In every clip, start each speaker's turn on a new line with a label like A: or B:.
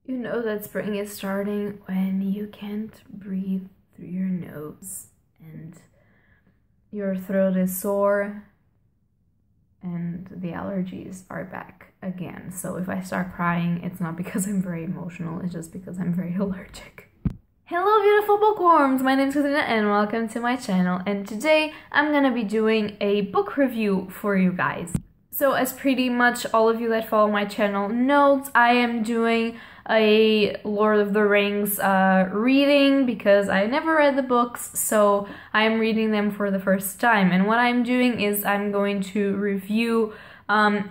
A: You know that spring is starting when you can't breathe through your nose and your throat is sore and the allergies are back again. So if I start crying, it's not because I'm very emotional, it's just because I'm very allergic. Hello beautiful bookworms, my name is Katrina and welcome to my channel, and today I'm gonna be doing a book review for you guys. So as pretty much all of you that follow my channel knows, I am doing a Lord of the Rings reading because I never read the books, so I'm reading them for the first time. And what I'm doing is I'm going to review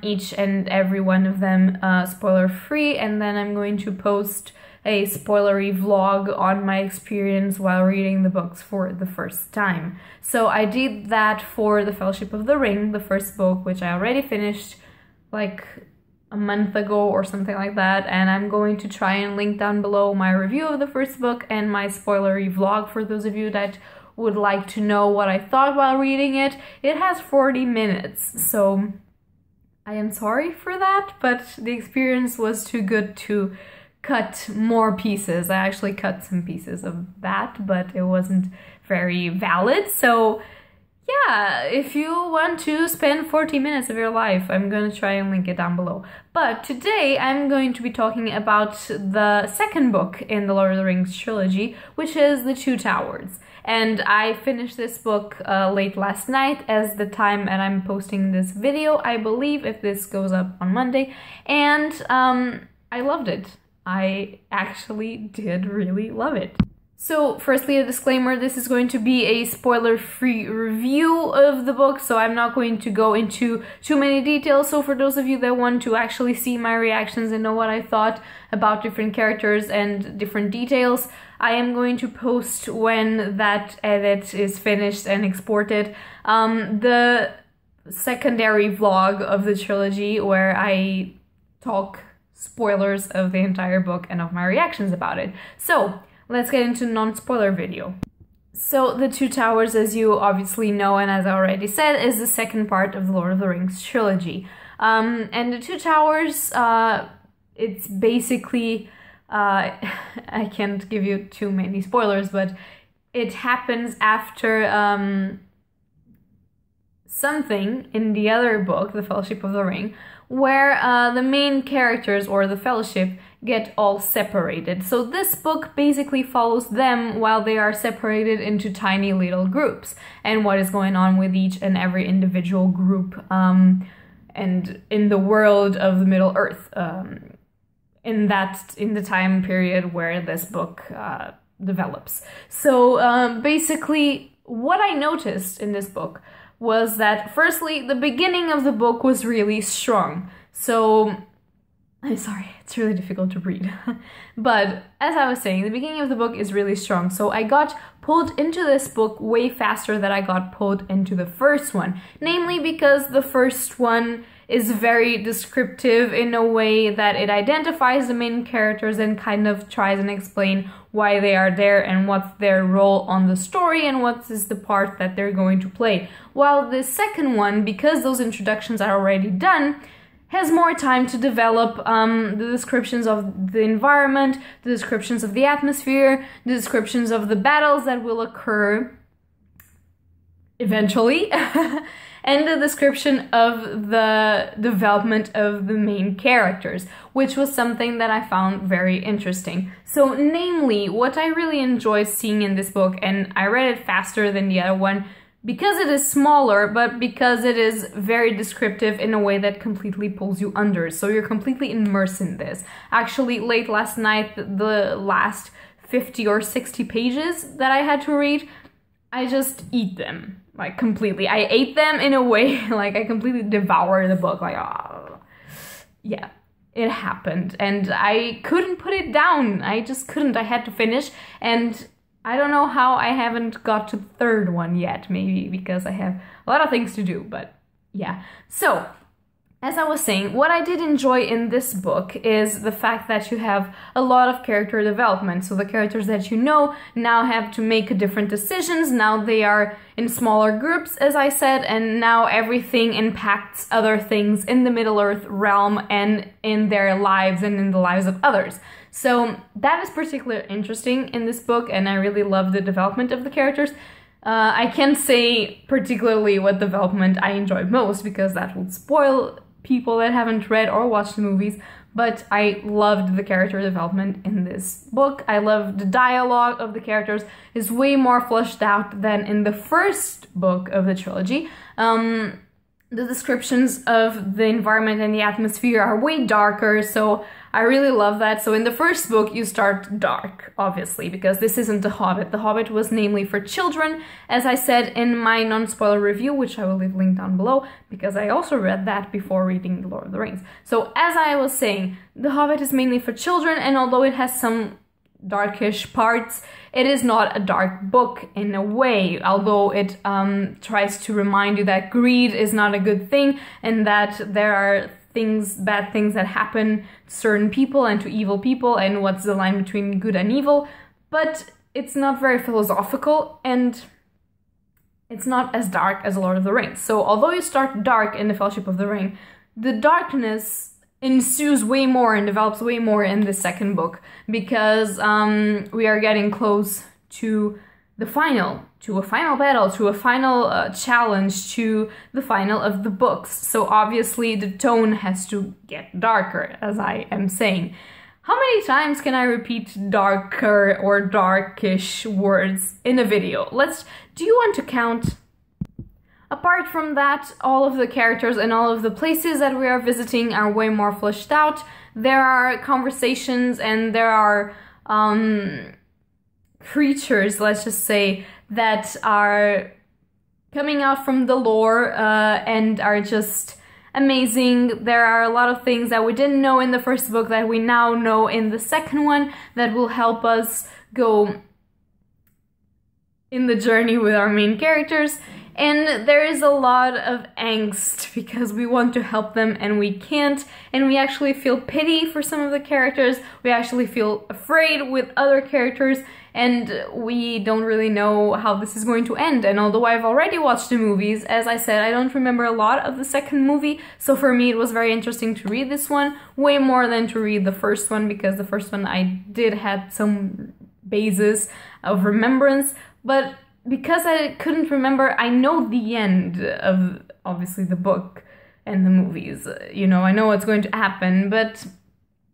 A: each and every one of them spoiler free, and then I'm going to post a spoilery vlog on my experience while reading the books for the first time. So I did that for The Fellowship of the Ring, the first book, which I already finished like a month ago or something like that, and I'm going to try and link down below my review of the first book and my spoilery vlog for those of you that would like to know what I thought while reading it. It has 40 minutes, so I am sorry for that, but the experience was too good to cut more pieces. I actually cut some pieces of that, but it wasn't very valid. So yeah, if you want to spend 40 minutes of your life, I'm gonna try and link it down below. But today I'm going to be talking about the second book in the Lord of the Rings trilogy, which is The Two Towers. And I finished this book late last night as the time and I'm posting this video, I believe, if this goes up on Monday. And I loved it. I actually did really love it. So firstly, a disclaimer, this is going to be a spoiler-free review of the book, so I'm not going to go into too many details. So for those of you that want to actually see my reactions and know what I thought about different characters and different details, I am going to post when that edit is finished and exported the secondary vlog of the trilogy where I talk spoilers of the entire book and of my reactions about it. So let's get into non-spoiler video. So The Two Towers, as you obviously know and as I already said, is the second part of the Lord of the Rings trilogy. And The Two Towers, it's basically, I can't give you too many spoilers, but it happens after something in the other book, The Fellowship of the Ring, where the main characters, or the Fellowship, get all separated. So this book basically follows them while they are separated into tiny little groups, and what is going on with each and every individual group and in the world of the Middle Earth in the time period where this book develops. So basically what I noticed in this book was that, firstly, the beginning of the book was really strong. So, I'm sorry, it's really difficult to read. But, as I was saying, the beginning of the book is really strong. So I got pulled into this book way faster than I got pulled into the first one. Namely because the first one is very descriptive in a way that it identifies the main characters and kind of tries and explain why they are there and what's their role on the story and what is the part that they're going to play. While the second one, because those introductions are already done, has more time to develop the descriptions of the environment, the descriptions of the atmosphere, the descriptions of the battles that will occur eventually, and the description of the development of the main characters, which was something that I found very interesting. So namely, what I really enjoyed seeing in this book, and I read it faster than the other one, because it is smaller, but because it is very descriptive in a way that completely pulls you under. So you're completely immersed in this. Actually, late last night, the last 50 or 60 pages that I had to read, I just eat them, like completely. I ate them in a way, like I completely devoured the book, like, oh. Yeah, it happened. And I couldn't put it down. I just couldn't. I had to finish, and I don't know how I haven't got to the third one yet, maybe because I have a lot of things to do, but yeah. So, As I was saying, what I did enjoy in this book is the fact that you have a lot of character development. So the characters that you know now have to make different decisions. Now they are in smaller groups, as I said, and now everything impacts other things in the Middle-earth realm and in their lives and in the lives of others. So that is particularly interesting in this book, and I really love the development of the characters. I can't say particularly what development I enjoyed most because that would spoil people that haven't read or watched the movies, but I loved the character development in this book. I loved the dialogue of the characters is way more fleshed out than in the first book of the trilogy. The descriptions of the environment and the atmosphere are way darker, so I really love that. So in the first book you start dark, obviously, because this isn't The Hobbit. The Hobbit was namely for children, as I said in my non-spoiler review, which I will leave linked down below, because I also read that before reading The Lord of the Rings. So as I was saying, The Hobbit is mainly for children, and although it has some darkish parts, it is not a dark book in a way, although it tries to remind you that greed is not a good thing and that there are bad things that happen to certain people and to evil people and what's the line between good and evil, but it's not very philosophical and it's not as dark as Lord of the Rings. So although you start dark in the Fellowship of the Ring, the darkness ensues way more and develops way more in the second book because we are getting close to a final battle, to a final challenge, to the final of the books. So obviously the tone has to get darker, as I am saying. How many times can I repeat darker or darkish words in a video? Do you want to count? Apart from that, all of the characters and all of the places that we are visiting are way more fleshed out. There are conversations and there are creatures, let's just say, that are coming out from the lore and are just amazing. There are a lot of things that we didn't know in the first book that we now know in the second one that will help us go in the journey with our main characters. And there is a lot of angst because we want to help them and we can't, and we actually feel pity for some of the characters, we actually feel afraid with other characters, and we don't really know how this is going to end. And although I've already watched the movies, as I said, I don't remember a lot of the second movie, so for me it was very interesting to read this one, way more than to read the first one, because the first one I did have some basis of remembrance, but because I couldn't remember, I know the end of, obviously, the book and the movies. You know, I know what's going to happen, but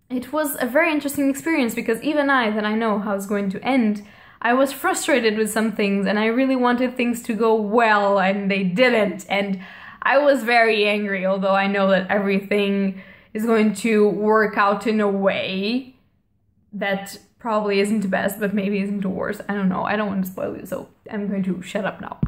A: it was a very interesting experience because even that I know how it's going to end, I was frustrated with some things and I really wanted things to go well and they didn't. And I was very angry, although I know that everything is going to work out in a way that probably isn't the best, but maybe isn't the worst. I don't know. I don't want to spoil you, so I'm going to shut up now.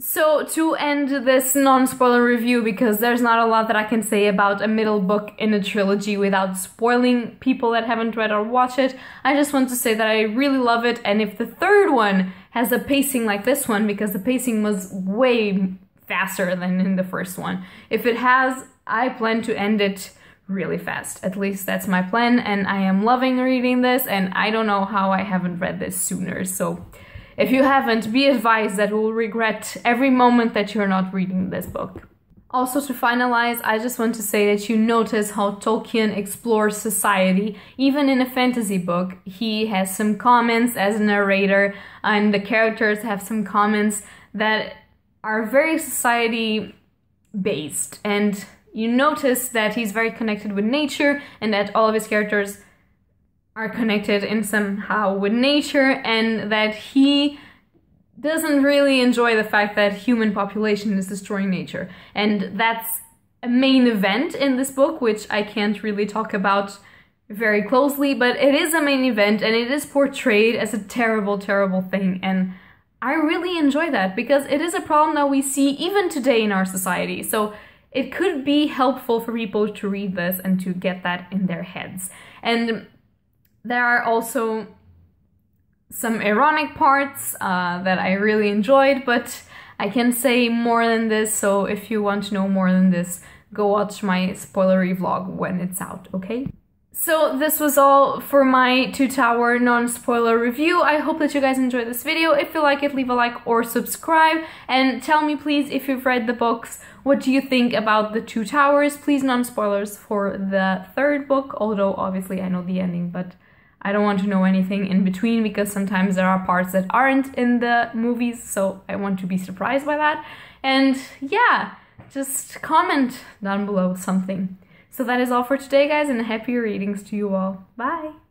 A: So to end this non-spoiler review, because there's not a lot that I can say about a middle book in a trilogy without spoiling people that haven't read or watched it, I just want to say that I really love it, and if the third one has a pacing like this one, because the pacing was way faster than in the first one, if it has, I plan to end it really fast. At least that's my plan, and I am loving reading this, and I don't know how I haven't read this sooner. So if you haven't, be advised that you will regret every moment that you're not reading this book. Also, to finalize, I just want to say that you notice how Tolkien explores society. Even in a fantasy book, he has some comments as a narrator, and the characters have some comments that are very society-based, and you notice that he's very connected with nature and that all of his characters are connected in somehow with nature, and that he doesn't really enjoy the fact that human population is destroying nature. And that's a main event in this book, which I can't really talk about very closely, but it is a main event and it is portrayed as a terrible, terrible thing. And I really enjoy that because it is a problem that we see even today in our society. So it could be helpful for people to read this and to get that in their heads. And there are also some ironic parts that I really enjoyed, but I can't say more than this, so if you want to know more than this, go watch my spoilery vlog when it's out, okay? So this was all for my Two Tower non-spoiler review. I hope that you guys enjoyed this video. If you like it, leave a like or subscribe. And tell me please if you've read the books, what do you think about the Two Towers? Please non-spoilers for the third book, although obviously I know the ending, but I don't want to know anything in between because sometimes there are parts that aren't in the movies, so I want to be surprised by that. And yeah, just comment down below something. So that is all for today, guys, and happy readings to you all. Bye!